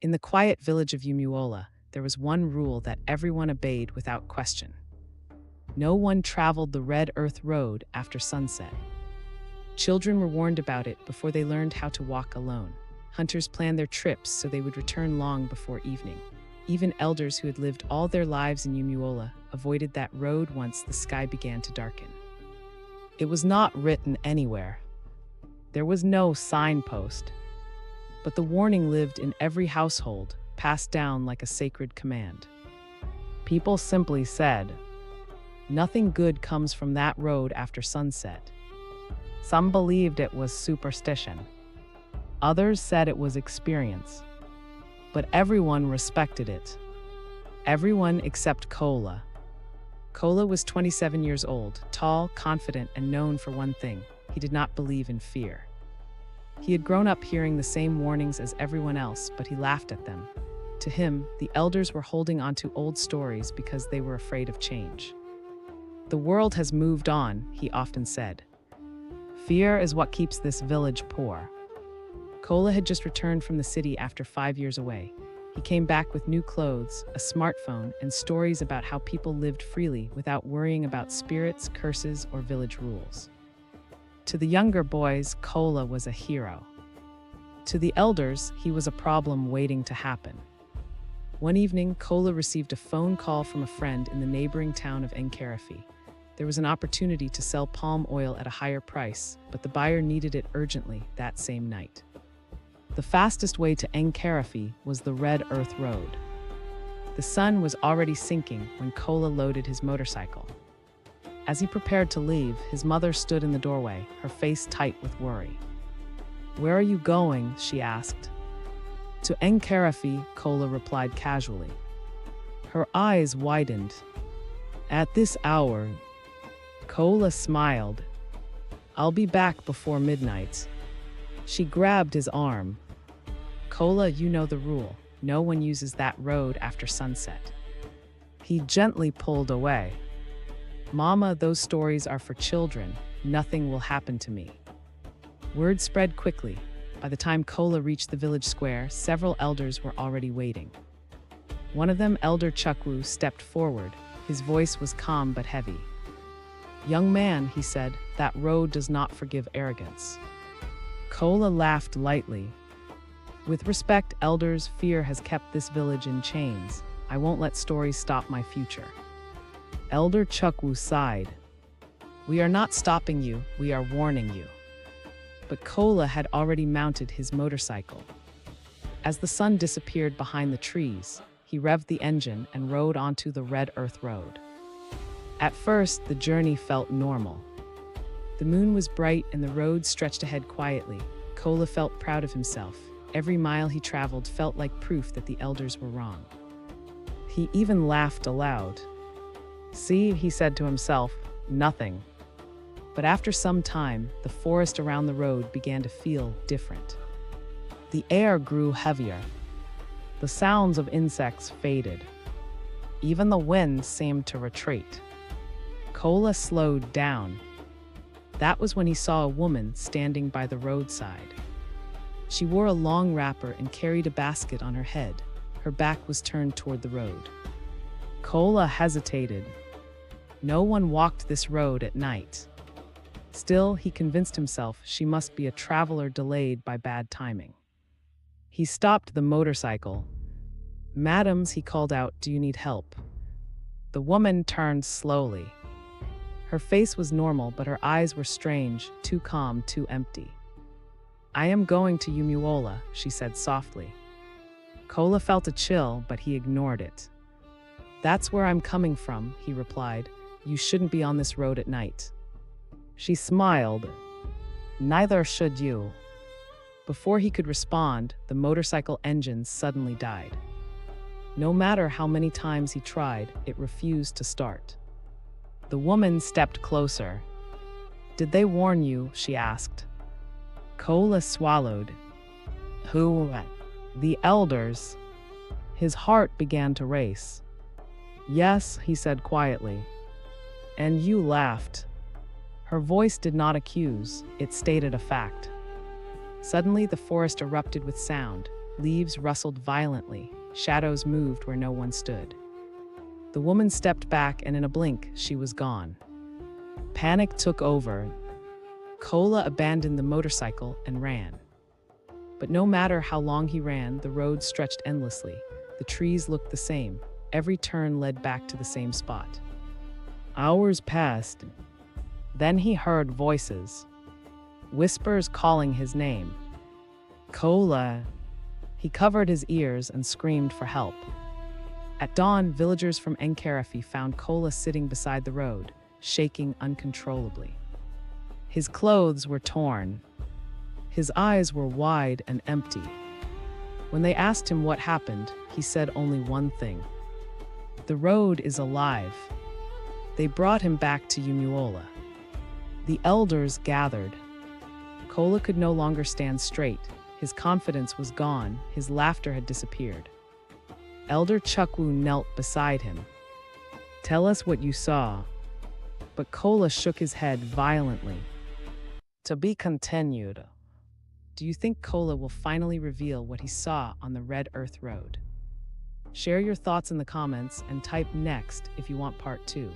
In the quiet village of Umuola, there was one rule that everyone obeyed without question. No one traveled the Red Earth Road after sunset. Children were warned about it before they learned how to walk alone. Hunters planned their trips so they would return long before evening. Even elders who had lived all their lives in Umuola avoided that road once the sky began to darken. It was not written anywhere. There was no signpost. But the warning lived in every household, passed down like a sacred command. People simply said, "Nothing good comes from that road after sunset." Some believed it was superstition. Others said it was experience. But everyone respected it. Everyone except Kola. Kola was 27 years old, tall, confident, and known for one thing: he did not believe in fear. He had grown up hearing the same warnings as everyone else, but he laughed at them. To him, the elders were holding on to old stories because they were afraid of change. "The world has moved on," he often said. "Fear is what keeps this village poor." Kola had just returned from the city after 5 years away. He came back with new clothes, a smartphone, and stories about how people lived freely without worrying about spirits, curses, or village rules. To the younger boys, Kola was a hero. To the elders, he was a problem waiting to happen. One evening, Kola received a phone call from a friend in the neighboring town of Enkarafi. There was an opportunity to sell palm oil at a higher price, but the buyer needed it urgently that same night. The fastest way to Enkarafi was the Red Earth Road. The sun was already sinking when Kola loaded his motorcycle. As he prepared to leave, his mother stood in the doorway, her face tight with worry. "Where are you going?" she asked. "To Enkarafi," Kola replied casually. Her eyes widened. "At this hour?" Kola smiled. "I'll be back before midnight." She grabbed his arm. "Kola, you know the rule. No one uses that road after sunset." He gently pulled away. "Mama, those stories are for children. Nothing will happen to me." Word spread quickly. By the time Kola reached the village square, several elders were already waiting. One of them, Elder Chukwu, stepped forward. His voice was calm but heavy. "Young man," he said, "that road does not forgive arrogance." Kola laughed lightly. "With respect, elders, fear has kept this village in chains. I won't let stories stop my future." Elder Chukwu sighed. "We are not stopping you, we are warning you." But Kola had already mounted his motorcycle. As the sun disappeared behind the trees, he revved the engine and rode onto the Red Earth Road. At first, the journey felt normal. The moon was bright and the road stretched ahead quietly. Kola felt proud of himself. Every mile he traveled felt like proof that the elders were wrong. He even laughed aloud. "See," he said to himself, "nothing." But after some time, the forest around the road began to feel different. The air grew heavier. The sounds of insects faded. Even the wind seemed to retreat. Kola slowed down. That was when he saw a woman standing by the roadside. She wore a long wrapper and carried a basket on her head. Her back was turned toward the road. Kola hesitated. No one walked this road at night. Still, he convinced himself she must be a traveler delayed by bad timing. He stopped the motorcycle. "Madams," he called out, "do you need help?" The woman turned slowly. Her face was normal, but her eyes were strange, too calm, too empty. "I am going to Umuola," she said softly. Kola felt a chill, but he ignored it. "That's where I'm coming from," he replied. "You shouldn't be on this road at night." She smiled. "Neither should you." Before he could respond, the motorcycle engine suddenly died. No matter how many times he tried, it refused to start. The woman stepped closer. "Did they warn you?" she asked. Kola swallowed. "Who?" "The elders." His heart began to race. "Yes," he said quietly. "And you laughed." Her voice did not accuse, it stated a fact. Suddenly, the forest erupted with sound. Leaves rustled violently, shadows moved where no one stood. The woman stepped back, and in a blink, she was gone. Panic took over. Kola abandoned the motorcycle and ran. But no matter how long he ran, the road stretched endlessly. The trees looked the same. Every turn led back to the same spot. Hours passed. Then he heard voices, whispers calling his name. Kola. He covered his ears and screamed for help. At dawn, villagers from Enkarafi found Kola sitting beside the road, shaking uncontrollably. His clothes were torn. His eyes were wide and empty. When they asked him what happened, he said only one thing: "The road is alive." They brought him back to Umuola. The elders gathered. Kola could no longer stand straight. His confidence was gone. His laughter had disappeared. Elder Chukwu knelt beside him. "Tell us what you saw." But Kola shook his head violently. To be continued. Do you think Kola will finally reveal what he saw on the Red Earth Road? Share your thoughts in the comments and type next if you want part 2.